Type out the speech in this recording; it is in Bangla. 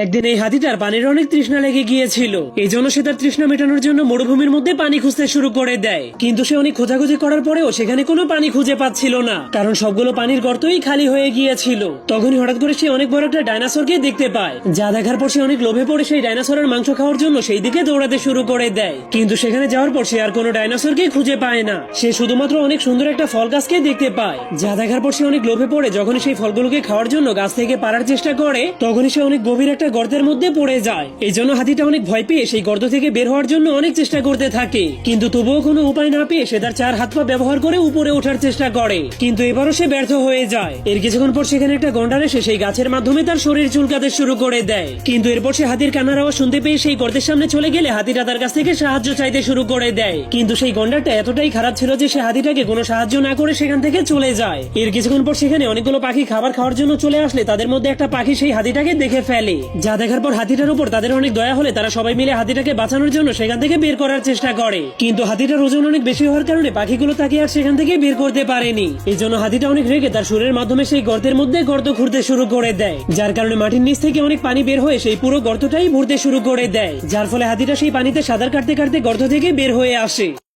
একদিন এই হাতিটার পানির অনেক তৃষ্ণা লেগে গিয়েছিল। এই জন্য সে তার তৃষ্ণা মেটানোর জন্য মরুভূমির মধ্যে পানি খুঁজতে শুরু করে দেয়। কিন্তু সে অনেক খোঁজাখুঁজি করার পরেও সেখানে কোনো পানি খুঁজে পাচ্ছিল না, কারণ সবগুলো পানির গর্তই খালি হয়ে গিয়েছিল। তখনই হঠাৎ করে সে অনেক বড় একটা ডাইনোসরকে দেখতে পায়, যা দেখার পর সে অনেক লোভে পড়ে সেই ডাইনোসরের মাংস খাওয়ার জন্য সেই দিকে দৌড়াতে শুরু করে দেয়। কিন্তু সেখানে যাওয়ার পর সে আর কোনো ডাইনোসরকে খুঁজে পায় না। সে শুধুমাত্র অনেক সুন্দর একটা ফল গাছকে দেখতে পায়, যা দেখার পর সে অনেক লোভে পড়ে যখনই সেই ফলগুলোকে খাওয়ার জন্য গাছ থেকে পারার চেষ্টা করে, তখনই সে অনেক গভীর একটা গর্তের মধ্যে পড়ে যায়। এই জন্য হাতিটা অনেক ভয় পেয়ে সেই গর্ত থেকে বের হওয়ার জন্য অনেক চেষ্টা করতে থাকে, কিন্তু তবুও কোনো উপায় না পেয়ে সে তার 4 হাত পা ব্যবহার করে উপরে ওঠার চেষ্টা করে, কিন্তু এবারও সে ব্যর্থ হয়ে যায়। এর কিছুক্ষণ পর সেখানে একটা গন্ডার এসে সেই গাছের মাধ্যমে তার শরীর চুলকাতে শুরু করে দেয়। কিন্তু এরপর সে হাতির কান্নার আওয়াজ শুনতে পেয়ে সেই গর্তের সামনে চলে গেলে হাতিটা তার কাছ থেকে সাহায্য চাইতে শুরু করে দেয়। কিন্তু সেই গন্ডারটা এতটাই খারাপ ছিল যে সে হাতিটাকে কোনো সাহায্য না করে সেখান থেকে চলে যায়। এর কিছুক্ষণ পর সেখানে অনেকগুলো পাখি খাবার খাওয়ার জন্য চলে আসলে তাদের মধ্যে একটা পাখি সেই হাতিটাকে দেখে ফেলে, যা দেখার পর হাতিটার উপর তাদের অনেক দয়া হলে তারা সবাই মিলে হাতিটাকে বাঁচানোর জন্য সেখান থেকে বের করার চেষ্টা করে। কিন্তু হাতিটার ওজন অনেক বেশি হওয়ার কারণে পাখিগুলো তাকে আর সেখান থেকে বের করতে পারেনি। এই জন্য হাতিটা অনেক রেগে তার সুরের মাধ্যমে সেই গর্তের মধ্যে গর্ত খুঁড়তে শুরু করে দেয়, যার কারণে মাটির নিচ থেকে অনেক পানি বের হয়ে সেই পুরো গর্তটাই ভরতে শুরু করে দেয়, যার ফলে হাতিটা সেই পানিতে সাঁতার কাটতে কাটতে গর্ত থেকে বের হয়ে আসে।